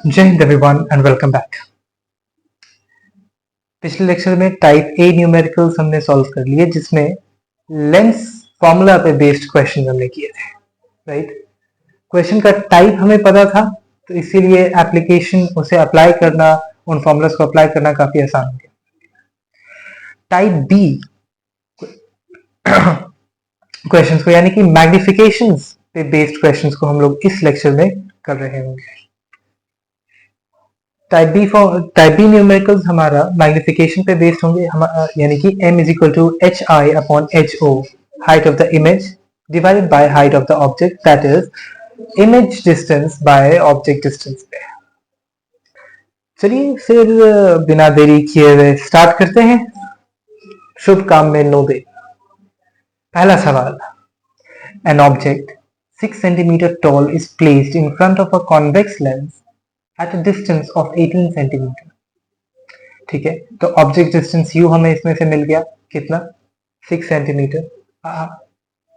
जय Hind everyone and welcome back. पिछले lecture में टाइप ए न्यूमेरिकल्स हमने सॉल्व कर लिए, जिसमें लेंस फॉर्मूला पे बेस्ड क्वेश्चन हमने किए थे, राइट। क्वेश्चन का टाइप हमें पता था, तो इसीलिए एप्लीकेशन उसे अप्लाई करना, उन फॉर्मूलाज को अप्लाई करना काफी आसान हो गया। टाइप बी क्वेश्चंस को, यानी कि मैग्निफिकेशंस पे बेस्ड क्वेश्चंस को हम लोग इस लेक्चर में कर रहे होंगे। टाइप बी न्यूमेरिकल्स हमारा मैग्निफिकेशन पे बेस्ड होंगे, यानी कि m is equal to H I upon H O, height of the image divided by height of the object, that is image distance by object distance पे। चलिए फिर बिना देरी किए हुए स्टार्ट करते हैं। शुभ काम में नो दे। पहला सवाल, an object 6 centimetre tall is placed in front of a convex lens at a distance of 18 centimetre. ठीक है, तो ऑब्जेक्ट डिस्टेंस u हमें इसमें से मिल गया कितना, 6 centimetre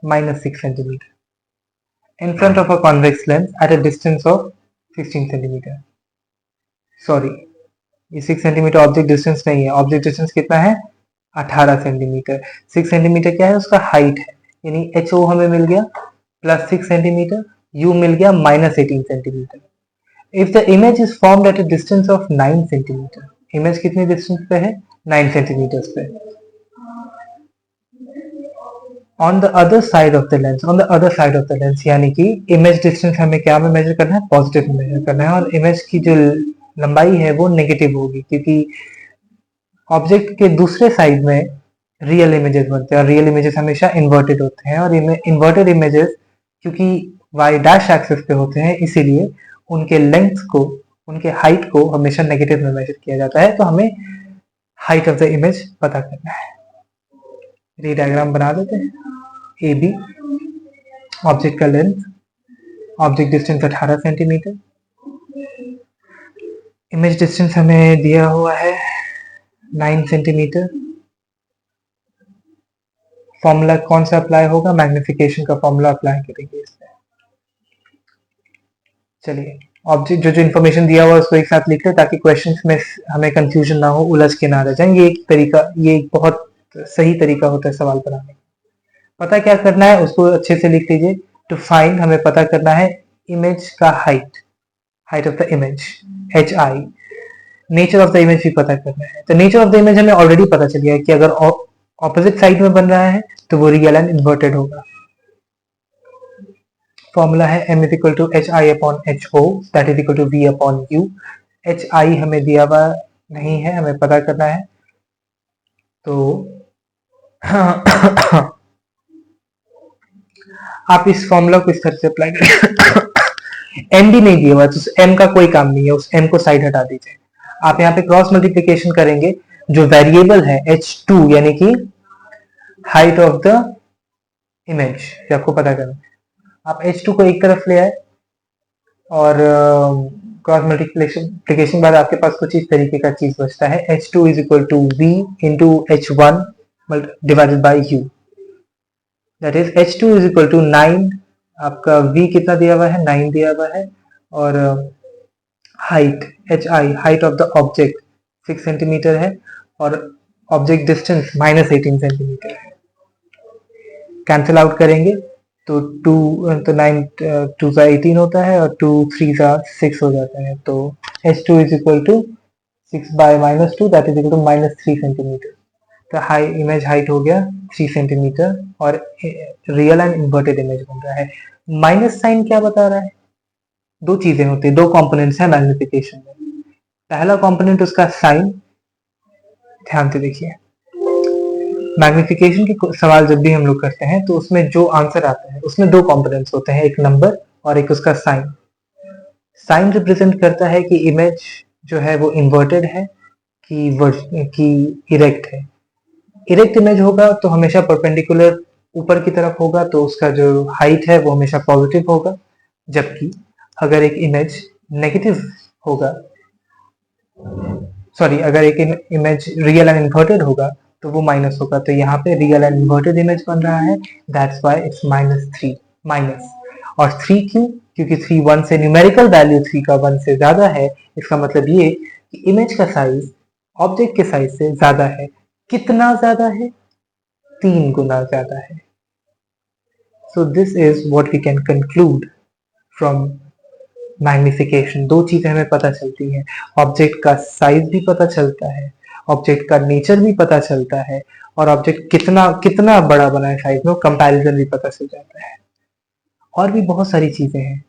minus 6 centimetre in front of a convex lens at a distance of 16 centimetre. Sorry, ये 6 centimetre object distance नहीं है, ऑब्जेक्ट डिस्टेंस कितना है, 18 सेंटीमीटर। 6 सेंटीमीटर क्या है, उसका हाइट है, यानी एच ओ हमें मिल गया प्लस 6 सेंटीमीटर, u मिल गया minus 18 centimetre. If the image is formed at a distance of 9 centimetre, image कितनी डिस्टेंस पे है, 9 सेंटीमीटर पे। On the other side of the lens, यानी कि इमेज डिस्टेंस हमें क्या में मेजर करना है, पॉजिटिव में मेजर करना है, और इमेज की जो लंबाई है वो नेगेटिव होगी, क्योंकि ऑब्जेक्ट के दूसरे साइड में रियल इमेजेस बनते हैं, और रियल इमेजेस हमेशा इन्वर्टेड होते हैं, और इन्वर्टेड इमेजेस क्योंकि वाई डैश एक्सिस पे होते हैं, इसीलिए उनके लेंथ को, उनके हाइट को हमेशा नेगेटिव में मेजर किया जाता है। तो हमें हाइट ऑफ द इमेज पता करना है। ये डायग्राम बना देते हैं। ए बी, ऑब्जेक्ट का length, object distance 18 centimetre, image distance हमें दिया हुआ है 9 सेंटीमीटर। फॉर्मूला कौन सा अप्लाई होगा, मैग्निफिकेशन का फॉर्मूला अप्लाई करेंगे इसमें। चलिए, ऑब्जेक्ट जो इन्फॉर्मेशन दिया हुआ है उसको एक साथ लिख ले, ताकि क्वेश्चंस में हमें कंफ्यूजन ना हो, उलझ के ना रह जाए। ये एक तरीका, ये एक बहुत सही तरीका होता है सवाल बनाने का। पता क्या करना है, उसको अच्छे से लिख लीजिए। टू फाइंड, हमें पता करना है इमेज का height, height of the image H I. Nature of the image भी पता करना है। तो नेचर ऑफ द इमेज हमें ऑलरेडी पता चल गया है कि अगर ऑपोजिट साइड में बन रहा है तो वो रियल एंड इन्वर्टेड होगा। फॉर्मूला है m is equal to H I upon H O, that is equal to v upon u। H I हमें दिया हुआ नहीं है, हमें पता करना है। तो आप इस फॉर्मूला को इस तरह से अप्लाई करें। m भी नहीं दिया हुआ, तो m का कोई काम नहीं है, उस m को साइड हटा दीजिए। आप यहाँ पे क्रॉस मल्टीप्लीकेशन करेंगे, जो वेरिएबल है h2, यानी कि हाइट ऑफ द इमेज, आपको पता करना है। आप h2 को एक तरफ ले आए, और क्रॉस मल्टीप्लिकेशन बाद आपके पास कुछ इस तरीके का चीज बचता है, h2 is equal to v into h1 divided by u, that is h2 is equal to 9। आपका v कितना दिया हुआ है, 9 दिया हुआ है, और height hi, height of the object 6 centimetre है, और ऑब्जेक्ट डिस्टेंस माइनस 18 सेंटीमीटर है। कैंसिल आउट करेंगे तो 9 2 का 18 होता है, और 2 3 का 6 हो जाता है। तो h2 is equal to 6 by minus 2, that is equal to minus 3 centimetre. तो हाई इमेज हाइट हो गया 3 सेंटीमीटर, और रियल एंड इन्वर्टेड इमेज बन रहा है। माइनस साइन क्या बता रहा है, दो चीजें होती है, दो कंपोनेंट्स है मैग्निफिकेशन में। पहला कंपोनेंट उसका साइन, ध्यान से देखिए। मैग्निफिकेशन के सवाल जब भी हम लोग करते हैं तो उसमें जो आंसर आता है उसमें दो कंपोनेंट्स होते हैं, एक नंबर और एक उसका साइन। साइन रिप्रेजेंट करता है कि इमेज जो है वो इन्वर्टेड है कि इरेक्ट है। इरेक्ट इमेज होगा तो हमेशा परपेंडिकुलर ऊपर की तरफ होगा, तो उसका जो हाइट है वो हमेशा पॉजिटिव होगा। जबकि अगर एक इमेज नेगेटिव होगा, सॉरी, अगर एक इमेज रियल एंड इन्वर्टेड होगा तो वो माइनस होगा। तो यहाँ पे रियल एंड इन्वर्टेड इमेज बन रहा है, दैट्स व्हाई इट्स -3 माइनस। और 3 क्यों, क्योंकि 3 1 से न्यूमेरिकल वैल्यू 3 का 1 से ज्यादा है, इसका मतलब ये कि इमेज का साइज ऑब्जेक्ट के साइज से ज्यादा है। कितना ज्यादा है? 3 गुना ज्यादा है। So this is what we can conclude from magnification. दो चीजें हमें पता चलती हैं, ऑब्जेक्ट का साइज भी पता चलता है, ऑब्जेक्ट का नेचर भी पता चलता है, और ऑब्जेक्ट कितना कितना बड़ा बना है साइज में, कंपैरिजन भी पता चल जाता है। और भी बहुत सारी चीजें हैं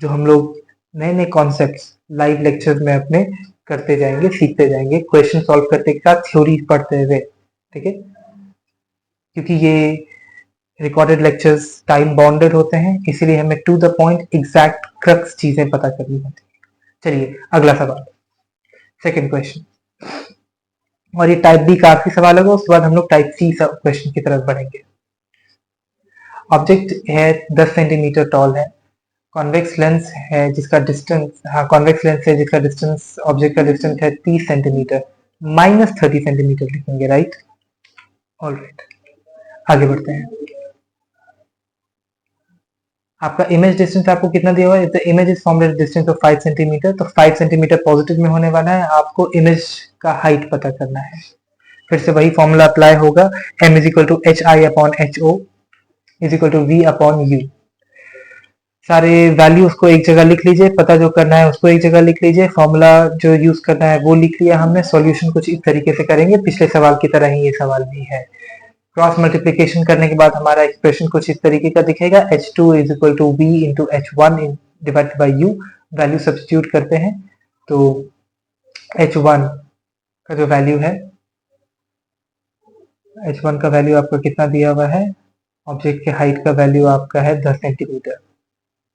जो हम लोग नए नए कॉन्सेप्ट्स लाइव लेक्चर्स में अपने करते जाएंगे, सीखते जाएंगे, क्वेश्चन सॉल्व करते के साथ थ्योरी पढ़ते हुए, ठीक है। क्योंकि ये रिकॉर्डेड लेक्चर्स टाइम बाउंडेड होते हैं, इसीलिए हमें to the point exact crux चीजें पता करनी होती है। चलिए अगला सवाल, सेकंड क्वेश्चन, और ये टाइप बी का आखिरी सवाल होगा, उसके बाद हम लोग टाइप सी क्वेश्चन की तरफ बढ़ेंगे। ऑब्जेक्ट है 10 सेंटीमीटर टॉल है, कॉन्वेक्स लेंस है जिसका डिस्टेंस, हाँ कॉन्वेक्स लेंस है जिसका डिस्टेंस, ऑब्जेक्ट का डिस्टेंस है 30 सेंटीमीटर, -30 सेंटीमीटर लिखेंगे, राइट। ऑलराइट, आगे बढ़ते हैं। आपका इमेज डिस्टेंस आपको कितना दिया हुआ है? The image is from the distance of 5 centimetre, तो 5 सेंटीमीटर पॉजिटिव में होने वाला है। आपको इमेज का हाइट पता करना है। फिर से वही फॉर्मूला अप्लाई होगा, m is equal to H I upon H O is equal to V upon U. सारे वैल्यूज को एक जगह लिख लीजिए, पता जो करना है उसको एक जगह लिख लीजिए, फॉर्मूला जो यूज करना है वो लिख लिया हमने। सॉल्यूशन कुछ इस तरीके से करेंगे, पिछले सवाल की तरह ही ये सवाल भी है। क्रॉस मल्टीप्लीकेशन करने के बाद हमारा एक्सप्रेशन कुछ इस तरीके का दिखेगा, h2 is equal to v into h1 divided by u। Value substitute करते हैं तो h1 का जो वैल्यू है, h1 का वैल्यू आपका कितना दिया हुआ है? ऑब्जेक्ट के हाइट का वैल्यू आपका है 10 सेंटीमीटर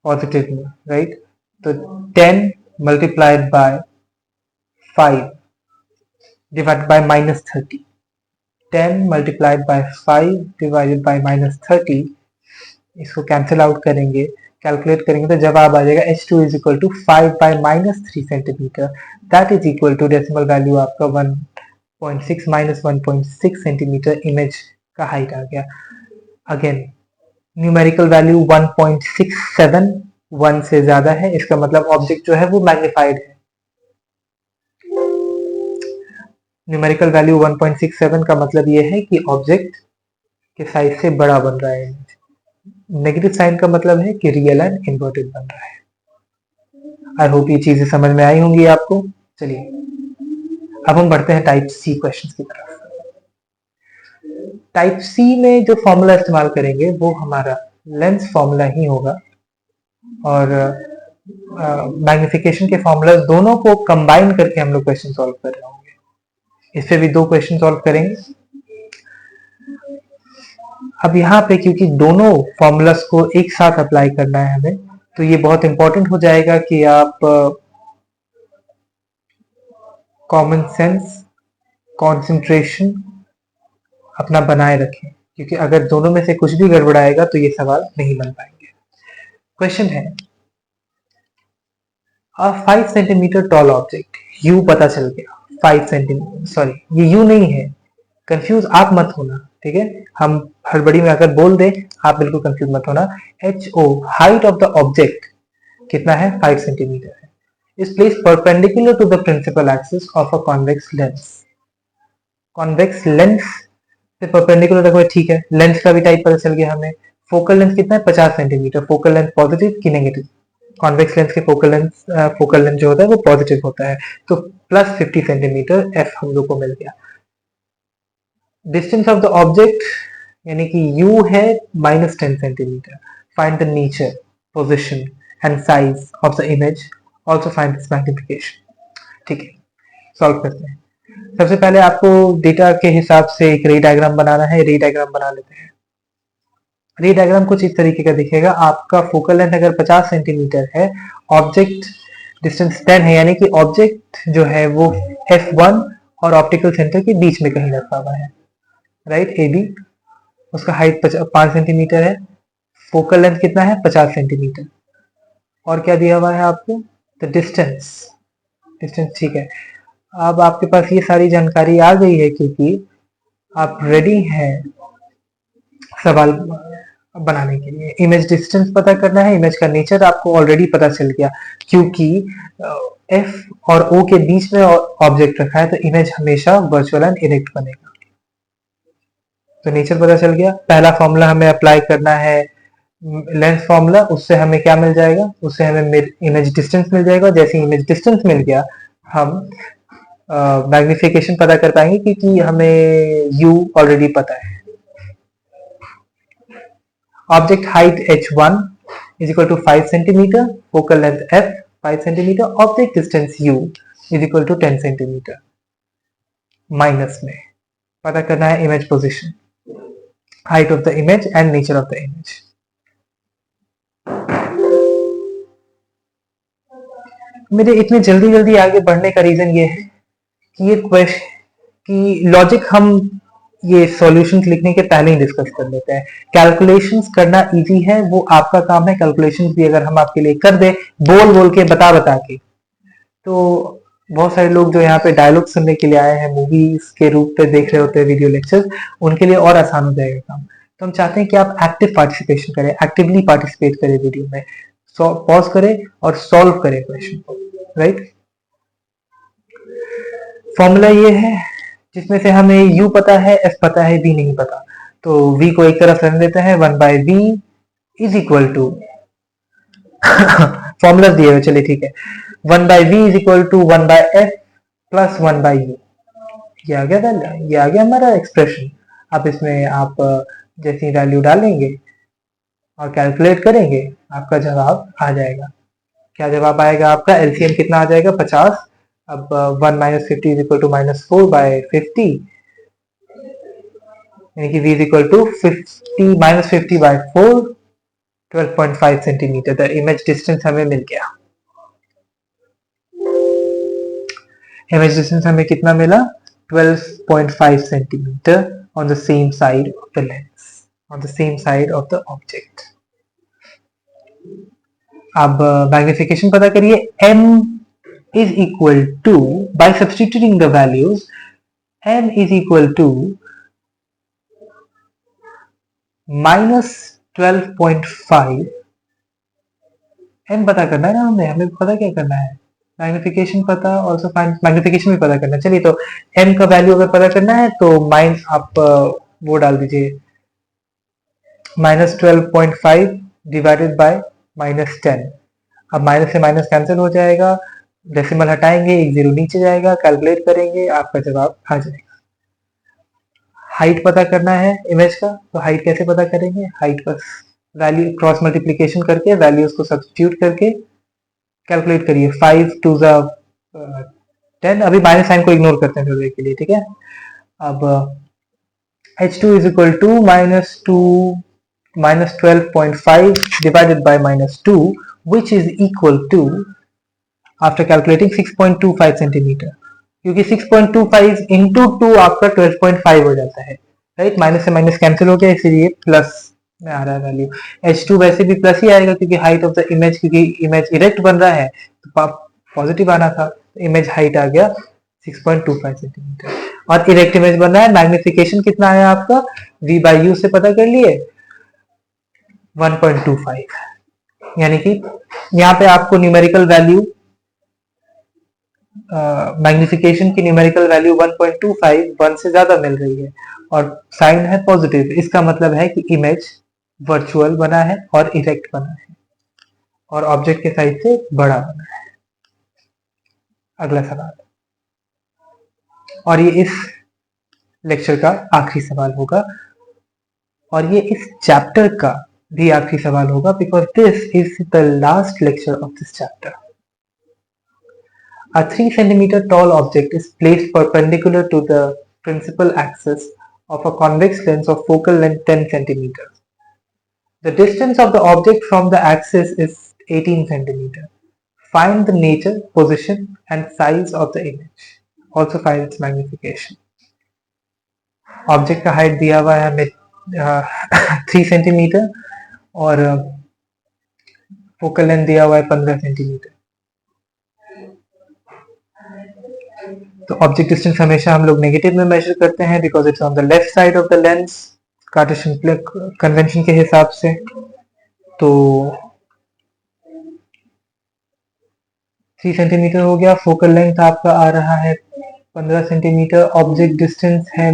पॉजिटिव में, राइट। तो 10 multiplied by 5 divided by -30, 10 multiplied by 5 divided by -30, इसको कैंसिल आउट करेंगे, कैलकुलेट करेंगे तो जवाब आ जाएगा h2 is equal to 5 by -3 centimetre, that is equal to decimal value आपका 1.6 -1.6 सेंटीमीटर इमेज का हाइट आ गया। अगेन न्यूमेरिकल वैल्यू 1.67 1 से ज्यादा है, इसका मतलब ऑब्जेक्ट जो है वो मैग्नीफाइड है। न्यूमेरिकल वैल्यू 1.67 का मतलब ये है कि ऑब्जेक्ट के साइज से बड़ा बन रहा है। नेगेटिव साइन का मतलब है कि रियल एंड इन्वर्टेड बन रहा है। आई होप ये चीजें समझ में आई होंगी आपको। चलिए अब हम बढ़ते हैं टाइप सी क्वेश्चन की तरफ। टाइप सी में जो फॉर्मूला इस्तेमाल करेंगे वो हमारा लेंस फॉर्मूला ही होगा, और मैग्निफिकेशन के फॉर्मूला दोनों को कंबाइन करके हम लोग क्वेश्चन सॉल्व कर रहे होंगे। इससे भी 2 क्वेश्चन सॉल्व करेंगे। अब यहाँ पे क्योंकि दोनों फॉर्मूलास को एक साथ अप्लाई करना है हमें, तो ये बहुत इंपॉर्टेंट हो जाएगा कि आप कॉमन सेंस, कंसंट्रेशन अपना बनाए रखें, क्योंकि अगर दोनों में से कुछ भी गड़बड़ाएगा तो ये सवाल नहीं बन पाएंगे। क्वेश्चन है, अ 5 सेंटीमीटर टॉल ऑब्जेक्ट, यू पता चल गया 5 सेंटीमीटर, सॉरी ये यू नहीं है, कंफ्यूज आप मत होना, ठीक है। हम हड़बड़ी में अगर बोल दें, आप बिल्कुल कंफ्यूज मत होना। H O height of the object कितना है? 5 सेंटीमीटर है। Is place perpendicular to the principal axis of a convex lens. Convex lens से परपेंडिकुलर रखो, ठीक है। लेंस का भी टाइप पता चल गया हमें। फोकल लेंथ कितना है? 50 सेंटीमीटर। फोकल लेंथ पॉजिटिव कि नेगेटिव? कॉन्वेक्स लेंस के फोकल लेंथ जो होता है वो पॉजिटिव होता है, तो +50 सेंटीमीटर एफ हम लोग को मिल गया। डिस्टेंस ऑफ द ऑब्जेक्ट यानी कि u है -10 centimetre. Find the nature, position and size of the image, also find this magnification. ठीक है, सॉल्व करते हैं। सबसे पहले आपको डेटा के हिसाब से एक रे डायग्राम बनाना है। रे डायग्राम बना लेते हैं। रे डायग्राम कुछ इस तरीके का दिखेगा। आपका फोकल लेंथ अगर 50 सेंटीमीटर है, ऑब्जेक्ट डिस्टेंस 10 है, यानी कि ऑब्जेक्ट जो है वो f1 और ऑप्टिकल सेंटर के बीच में कहीं रखा हुआ है, राइट, ए बी। उसका हाइट 5 सेंटीमीटर है। फोकल लेंथ कितना है? 50 सेंटीमीटर। और क्या दिया हुआ है आपको? The distance. डिस्टेंस ठीक है। अब आपके पास ये सारी जानकारी आ गई है, क्योंकि आप रेडी हैं सवाल बनाने के लिए। इमेज डिस्टेंस पता करना है, इमेज का नेचर आपको ऑलरेडी पता चल गया, क्योंकि एफ और ओ के बीच में ऑब्जेक्ट रखा है तो इमेज हमेशा वर्चुअल एंड इरेक्ट बनेगा। तो नेचर पता चल गया। पहला फॉर्मूला हमें अप्लाई करना है लेंथ फॉर्मूला, उससे हमें क्या मिल जाएगा, उससे हमें इमेज डिस्टेंस मिल जाएगा। जैसे इमेज डिस्टेंस मिल गया, हम मैग्निफिकेशन पता कर पाएंगे क्योंकि हमें u ऑलरेडी पता है। Object height h1 is equal to 5 centimeter, focal length f 5 centimeter, object distance u is equal to 10 centimeter। Minus में पता करना है image position, height of the image and nature of the image. मेरे इतने जल्दी जल्दी आगे बढ़ने का रीजन ये है कि ये क्वेश्चन कि लॉजिक हम ये सॉल्यूशंस लिखने के पहले ही डिस्कस कर लेते हैं। कैलकुलेशंस करना इजी है, वो आपका काम है। कैलकुलेशंस भी अगर हम आपके लिए कर दे बोल बोल के बता के, तो बहुत सारे लोग जो यहाँ पे डायलॉग सुनने के लिए आए हैं, मूवीज के रूप पे देख रहे होते हैं वीडियो लेक्चर्स, उनके लिए और आसान हो जाएगा काम। तो हम चाहते हैं कि आप एक्टिव पार्टिसिपेशन करें, एक्टिवली पार्टिसिपेट करें वीडियो में, पॉज करें और सॉल्व करें क्वेश्चन को, राइट। फॉर्मूला ये है जिसमें से हमें u पता है, f पता है, v नहीं पता। तो v को एक तरफ रख देते हैं, 1 by V is equal to formula दिए हुए, चलिए ठीक है, 1 by V is equal to 1 by F plus 1 by U. ये आ गया वैल्यू, ये आ गया हमारा एक्सप्रेशन। अब इसमें आप जैसी वैल्यू डालेंगे और कैलकुलेट करेंगे, आपका जवाब आ जाएगा। क्या जवाब आएगा आपका? एलसीएम कितना आ जाएगा? 50। अब 1 minus 50 is equal to minus 4 by 50, यानी कि v is equal to 50 minus 50 by 4, 12.5 centimetre. The image distance हमें मिल गया। इमेज डिस्टेंस हमें कितना मिला? 12.5 centimetre on the same side of the lens, on the same side of the object. अब magnification पता करिए। m is equal to, by substituting the values, m is equal to minus 12.5। m पता करना है ना हमें पता क्या करना है, मैग्निफिकेशन पता, ऑल्सो मैग्निफिकेशन भी पता करना है। चलिए, तो m का वैल्यू अगर पता करना है तो आप वो डाल दीजिए, -12.5 डिवाइडेड बाय -10। अब माइनस से माइनस कैंसिल हो जाएगा, डेसिमल हटाएंगे, एक जीरो नीचे जाएगा, कैलकुलेट करेंगे, आपका जवाब आ जाएगा। हाइट पता करना है इमेज का, तो हाइट कैसे पता करेंगे? हाइट बस वैल्यू क्रॉस मल्टीप्लिकेशन करके, वैल्यूज को सब्स्टिट्यूट करके कैलकुलेट करिए। 5 टू द 10, अभी माइनस साइन को इग्नोर करते हैं थोड़ी के लिए, ठीक है। अब h2 is equal to minus 12.5 divided by -2, which is equal to, after calculating, 6.25 centimetre, क्योंकि 6.25 इंटू 2 आपका 12.5 हो जाता है, राइट। माइनस से माइनस कैंसिल हो गया, इसीलिए प्लस में आ रहा है वैल्यू। h2 वैसे भी प्लस ही आएगा क्योंकि हाइट ऑफ द इमेज, क्योंकि इमेज इरेक्ट बन रहा है तो पॉजिटिव आना था, इमेज हाइट आ गया 6.25 सेंटीमीटर। और इरेक्ट इमेज बन रहा है, मैग्निफिकेशन कितना आया आपका? v बाई यू से पता कर लिए, 1.25। यानी कि यहाँ पे आपको न्यूमेरिकल वैल्यू, मैग्निफिकेशन की न्यूमेरिकल वैल्यू 1.25 1 से ज्यादा मिल रही है और साइन है पॉजिटिव। इसका मतलब है कि इमेज वर्चुअल बना है और इरेक्ट बना है और ऑब्जेक्ट के साइज से बड़ा बना है। अगला सवाल, और ये इस लेक्चर का आखिरी सवाल होगा और ये इस चैप्टर का भी आखिरी सवाल होगा, because this is the last lecture of this chapter. A 3 centimeter tall object is placed perpendicular to the principal axis of a convex lens of focal length 10 centimeters. The distance of the object from the axis is 18 centimeters. Find the nature, position and size of the image. Also find its magnification. Object का height दिया हुआ है हमें 3 centimetre और focal length दिया हुआ है 15 centimetre. तो ऑब्जेक्ट डिस्टेंस हमेशा हम लोग नेगेटिव में मेजर करते हैं because it's on the left side of the lens, Cartesian convention के हिसाब से। तो 3 सेंटीमीटर हो गया। फोकल लेंथ आपका आ रहा है 15 सेंटीमीटर। ऑब्जेक्ट डिस्टेंस है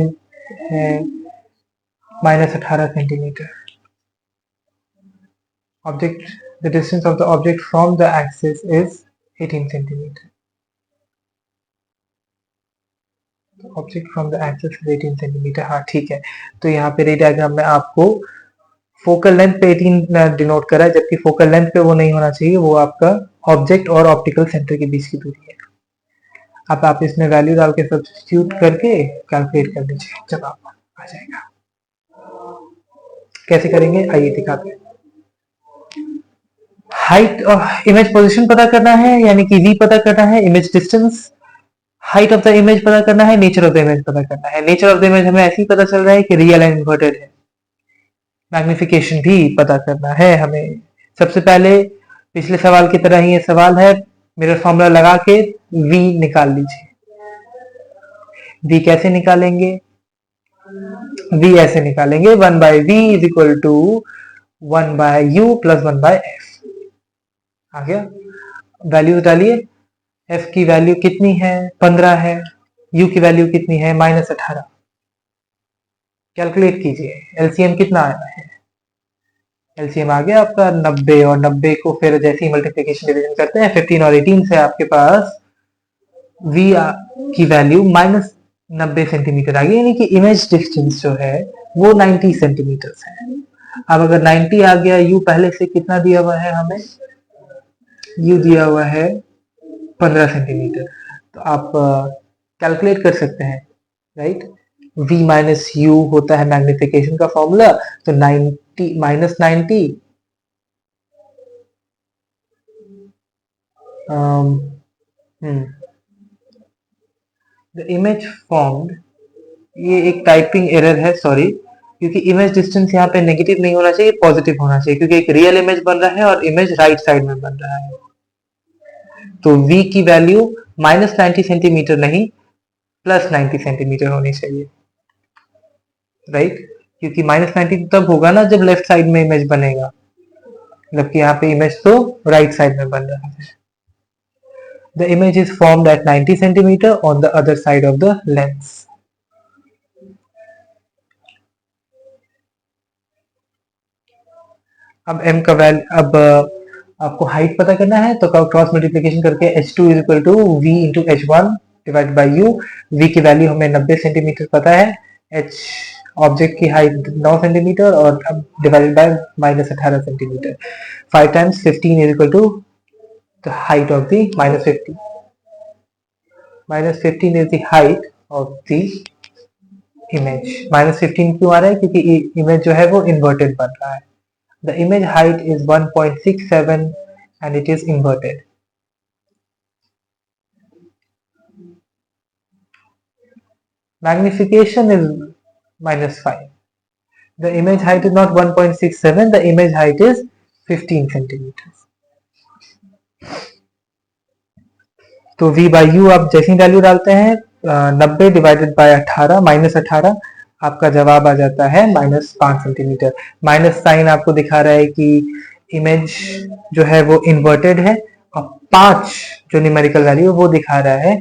-18 centimetre. Object, the distance of the object from the axis is 18 centimeter. Object from the axis is 18 centimeter. हाँ ठीक है। तो यहाँ पे रे डायग्राम में आपको फोकल लेंथ पे 18 डिनोट करा है, जबकि फोकल लेंथ पे वो नहीं होना चाहिए, वो आपका ऑब्जेक्ट और ऑप्टिकल सेंटर के बीच की दूरी है। अब आप इसमें वैल्यू डाल के सब्स्टिट्यूट करके कैलकुलेट कर लीजिए, जवाब आ जाएगा। कैसे करेंगे आइए दिखाते हैं। हाइट इमेज पोजीशन पता करना है, यानी कि v पता करना है, image distance, height of the image पता करना है, नेचर ऑफ द इमेज पता करना है। नेचर ऑफ द इमेज हमें ऐसे ही पता चल रहा है कि रियल एंड इन्वर्टेड है। मैग्निफिकेशन भी पता करना है हमें। सबसे पहले पिछले सवाल की तरह ही ये सवाल है, मिरर फॉर्मूला लगा के v निकाल लीजिए। v कैसे निकालेंगे? v ऐसे निकालेंगे 1/v is equal to 1/u plus 1/f। आ गया? वैल्यूज डालिए। f की वैल्यू कितनी है? 15 है। u की वैल्यू कितनी है? -18। कैलकुलेट कीजिए। एलसीएम कितना आया है? एलसीएम आ गया आपका 90, और 90 को फिर जैसे ही मल्टीप्लिकेशन डिवीजन करते हैं 15 और 18 से आपके पास v की वैल्यू -90 सेंटीमीटर आ गई, यानी कि इमेज डिस्टेंस जो है वो 90 सेंटीमीटर है। अब अगर 90 आ गया, u पहले से कितना दिया हुआ है हमें? u दिया हुआ है 15 सेंटीमीटर। तो आप कैलकुलेट कर सकते हैं, राइट? v माइनस u होता है मैग्निफिकेशन का फॉर्मूला। तो 90 माइनस 90 द इमेज फॉर्म्ड, ये एक टाइपिंग एरर है, सॉरी, क्योंकि इमेज डिस्टेंस यहाँ पे नेगेटिव नहीं होना चाहिए, पॉजिटिव होना चाहिए, क्योंकि एक रियल इमेज बन रहा है और इमेज राइट साइड में बन रहा है। तो v की वैल्यू -90 सेंटीमीटर नहीं, +90 सेंटीमीटर होनी चाहिए, राइट? क्योंकि -90 तब होगा ना जब लेफ्ट साइड में इमेज बनेगा, जबकि यहाँ पे इमेज तो राइट साइड में बन रहा है। The image is formed at 90 centimeter on the other side of the lens. अब m का वैल्यू, अब आपको हाइट पता करना है, तो क्रॉस मल्टीप्लिकेशन करके h2 is equal to v into h1 divide by u। v की वैल्यू हमें 90 सेंटीमीटर पता है, h ऑब्जेक्ट की हाइट 9 सेंटीमीटर, और अब divided by -18 centimetre. 5 times 15 is equal to the height of the -50। -15 is the height of the image। -15 क्यों आ रहा है? क्योंकि इमेज जो है वो इन्वर्टेड बन रहा है। The image height is 1.67 and it is inverted। Magnification is -5। The image height is not 1.67, the image height is 15 centimeters। तो v बाई यू आप जैसी वैल्यू डालते हैं 90 डिवाइडेड बाय 18 -18, आपका जवाब आ जाता है -5 सेंटीमीटर। माइनस साइन आपको दिखा रहा है कि इमेज जो है वो इन्वर्टेड है, और 5 जो न्यूमेरिकल वैल्यू वो दिखा रहा है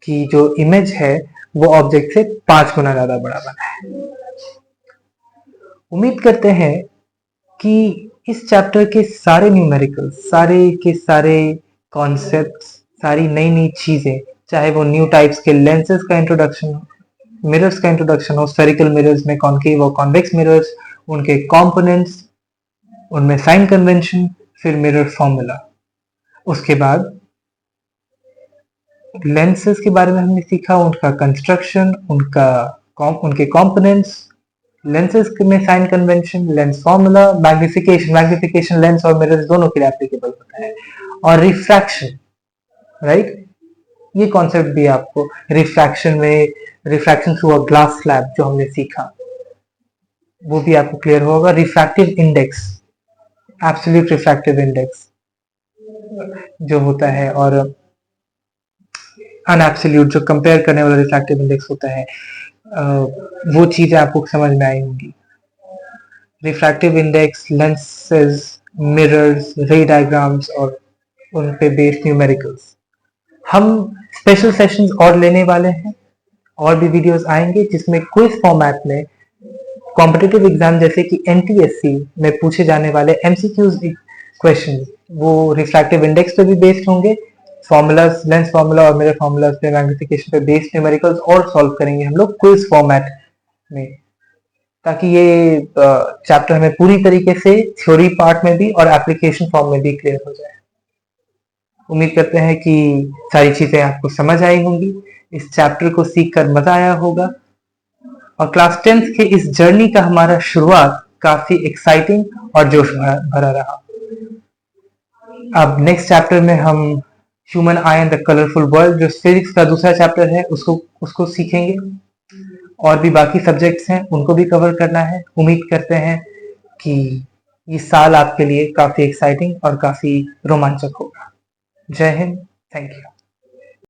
कि जो इमेज है वो ऑब्जेक्ट से 5 गुना ज्यादा बड़ा बना है। उम्मीद करते हैं कि इस चैप्टर के सारे न्यूमेरिकल, सारे के सारे कॉन्सेप्ट्स, सारी नई नई चीजें, चाहे वो न्यू टाइप्स के लेंसेज का इंट्रोडक्शन हो, मिरर्स का इंट्रोडक्शन हो, स्फेरिकल मिरर्स में कॉन्केव और कॉन्वेक्स मिरर्स, उनके कंपोनेंट्स, उनमें साइन कन्वेंशन, फिर मिरर फॉर्मूला, उसके बाद लेंसेज के बारे में हमने सीखा, उनका कंस्ट्रक्शन, उनके कंपोनेंट्स, लेंसेज में sign convention, lens formula, magnification lens और मिरर्स दोनों के लिए एप्लीकेबल होता है, और रिफ्रैक्शन, राइट? ये कॉन्सेप्ट भी आपको refraction through a glass slab जो हमने सीखा वो भी आपको क्लियर होगा। Refractive index, absolute refractive index जो होता है, और अनएब्सोल्यूट जो कंपेयर करने वाला रिफ्रैक्टिव इंडेक्स होता है, वो चीजें आपको समझ में आई होंगी। रिफ्रैक्टिव इंडेक्स, लेंसेज, मिरर्स, रे डायग्राम्स और उन पे बेस्ड न्यूमेरिकल्स। हम स्पेशल सेशंस और लेने वाले हैं, और भी वीडियोस आएंगे जिसमें क्विज फॉर्मेट में कॉम्पिटिटिव एग्जाम जैसे कि एनटीएससी में पूछे जाने वाले एमसीक्यूज क्वेश्चन वो रिफ्रैक्टिव इंडेक्स पे भी बेस्ड होंगे, फॉर्मूलाज, लेंस फार्मूला और मिरर फार्मूलाज पे, मैग्निफिकेशन पे बेस्ड न्यूमेरिकल्स और सॉल्व करेंगे हम लोग क्विज फॉर्मेट में, ताकि ये चैप्टर हमें पूरी तरीके से थ्योरी पार्ट में भी और एप्लीकेशन फॉर्म में भी क्लियर हो जाए। उम्मीद करते हैं कि सारी चीजें आपको समझ आई होंगी, इस चैप्टर को सीखकर मजा आया होगा, और क्लास 10th के इस जर्नी का हमारा शुरुआत काफी एक्साइटिंग और जोश भरा रहा। अब नेक्स्ट चैप्टर में हम human I and the colourful world, जो फिजिक्स का दूसरा चैप्टर है, उसको सीखेंगे, और भी बाकी सब्जेक्ट्स हैं उनको भी कवर करना है। उम्मीद करते हैं कि ये साल आपके लिए काफी एक्साइटिंग और काफी रोमांचक होगा। जय हिंद, थैंक यू।